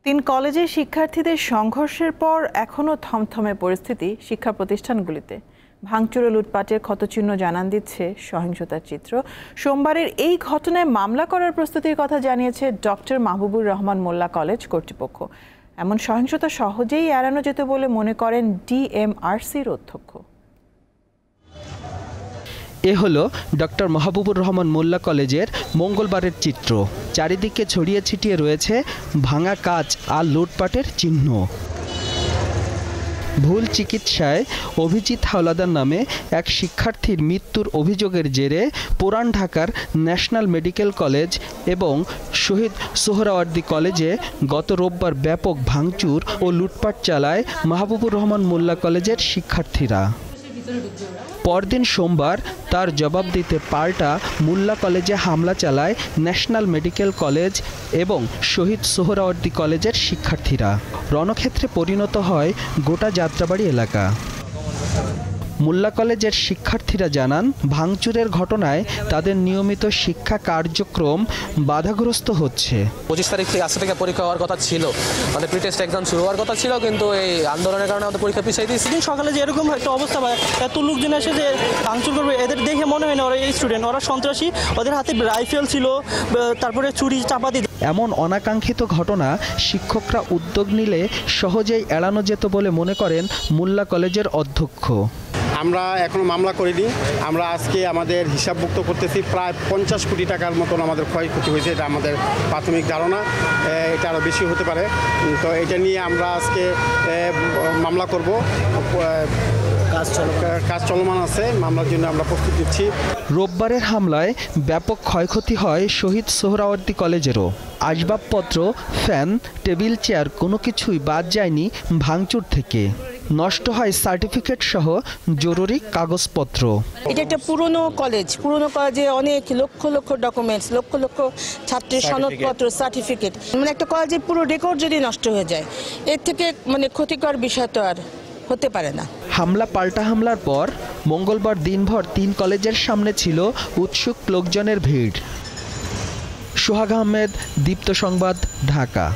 তিন কলেজের শিক্ষার্থীদের সংঘর্ষের পর এখনও থমথমে পরিস্থিতি শিক্ষা প্রতিষ্ঠানগুলিতে। ভাঙচুর ও লুটপাটের ক্ষতচিহ্ন জানান দিচ্ছে সহিংসতার চিত্র। সোমবারের এই ঘটনায় মামলা করার প্রস্তুতির কথা জানিয়েছে ডক্টর মাহবুবুর রহমান মোল্লা কলেজ কর্তৃপক্ষ। এমন সহিংসতা সহজেই এড়ানো যেত বলে মনে করেন ডিএমআরসির অধ্যক্ষ। এ হলো ডক্টর মাহবুবুর রহমান মোল্লা কলেজের মঙ্গলবারের চিত্র। চারিদিকে ছড়িয়ে ছিটিয়ে রয়েছে ভাঙা কাচ আর লুটপাটের চিহ্ন। ভুল চিকিৎসায় অভিজিৎ হাওলাদার নামে এক শিক্ষার্থীর মৃত্যুর অভিযোগের জেরে পুরান ঢাকার ন্যাশনাল মেডিকেল কলেজ এবং শহীদ সোহরাওয়ার্দী কলেজে গত রোববার ব্যাপক ভাঙচুর ও লুটপাট চালায় মাহবুবুর রহমান মোল্লা কলেজের শিক্ষার্থীরা। পরদিন সোমবার তার জবাব দিতে পাল্টা মোল্লা কলেজে হামলা চালায় ন্যাশনাল মেডিকেল কলেজ এবং শহীদ সোহরাওয়ার্দী কলেজের শিক্ষার্থীরা। রণক্ষেত্রে পরিণত হয় গোটা যাত্রাবাড়ি এলাকা। মোল্লা কলেজের শিক্ষার্থীরা জানান, ভাঙচুরের ঘটনায় তাদের নিয়মিত শিক্ষা কার্যক্রম বাধাগ্রস্ত হচ্ছে। 25 তারিখ থেকে আজকে থেকে পরীক্ষা হওয়ার কথা ছিল, আমাদের প্রি টেস্ট এক্সাম শুরু হওয়ার কথা ছিল, কিন্তু এই আন্দোলনের কারণে আমাদের পরীক্ষা পিছিয়ে দিয়েছি। সকালে যে এরকম একটা অবস্থা হয়, এত লোকজন এসে যে ভাঙচুর করবে, এদের দেখে মনে হয় না ওরা এই স্টুডেন্ট, ওরা সন্ত্রাসী। ওদের হাতে রাইফেল ছিল, তারপরে চুরি চাপাতি। এমন অনাকাঙ্ক্ষিত ঘটনা শিক্ষকরা উদ্যোগ নিলে সহজেই এড়ানো যেত বলে মনে করেন মোল্লা কলেজের অধ্যক্ষ। আমরা এখনো মামলা করিনি। আমরা আজকে আমাদের হিসাবভুক্ত করতেছি, প্রায় 50 কোটি টাকার মতন আমাদের ক্ষয়ক্ষতি হয়েছে। এটা আমাদের প্রাথমিক ধারণা, এটা আরও বেশি হতে পারে। তো এটা নিয়ে আমরা আজকে মামলা করব। কাজ চলমান আছে, মামলার জন্য আমরা প্রস্তুত নিচ্ছি। রোববারের হামলায় ব্যাপক ক্ষয়ক্ষতি হয় শহীদ সোহরাওয়ার্দী কলেজেরও। আসবাবপত্র, ফ্যান, টেবিল, চেয়ার কোনো কিছুই বাদ যায়নি ভাঙচুর থেকে। নষ্ট হয় সার্টিফিকেট সহ জরুরি কাগজপত্র। এটা একটা পুরনো কলেজে অনেক লক্ষ লক্ষ ডকুমেন্টস, লক্ষ লক্ষ ছাত্রের সনদপত্র, সার্টিফিকেট, মানে একটা কলেজের পুরো রেকর্ড যদি নষ্ট হয়ে যায়, এর থেকে মানে ক্ষতিকর বিষয় তো আর হতে পারে না। হামলা পাল্টা হামলার পর মঙ্গলবার দিনভর তিন কলেজের সামনে ছিল উৎসুক লোকজনের ভিড়। সোহাগ আহমেদ, দীপ্ত সংবাদ, ঢাকা।